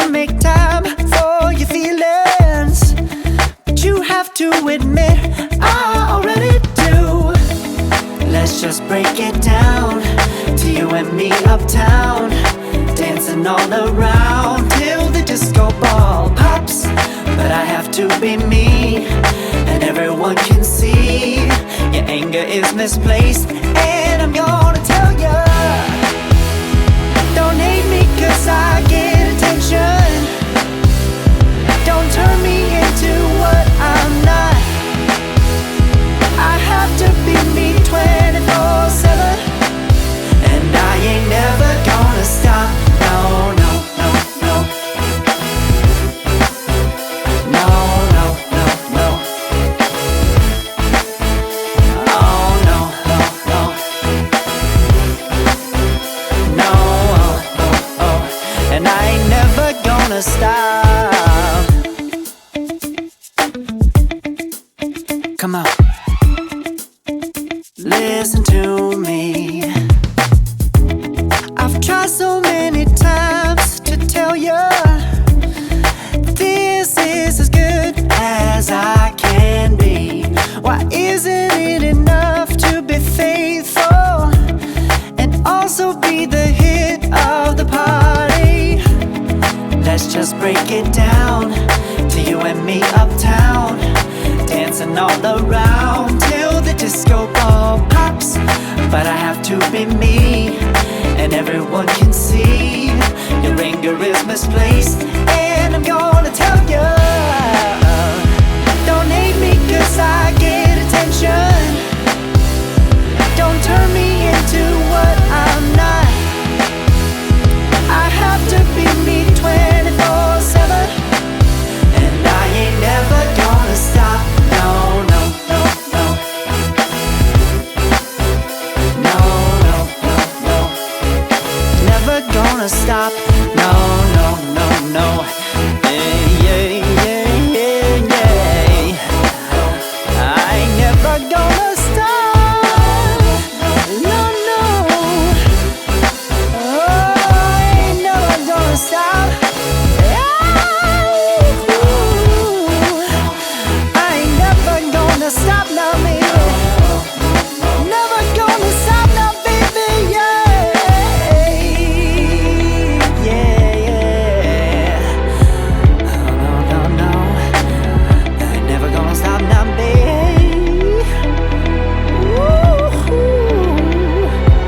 make time for your feelings, but you have to admit I already do. Let's just break it down to you and me uptown, dancing all around till the disco ball pops. But I have to be me, and everyone can see your anger is misplaced. And I'm gonna tell ya, don't hate me 'cause I get attention. Don't turn me into what I'm not. I have to be me 24/7, and I ain't never gonna stop. No, no, no, no. No, no, no, no. Oh, no, no, no. No, oh, oh, oh. And I ain't never gonna stop. Come on, listen to me. I've tried so many times to tell you this is as good as I can be. Why isn't it enough to be faithful and also be the hit of the party? Let's just break it down to you and me uptown, dancing all around till the disco ball pops. But I have to be me, and everyone can see your anger is misplaced.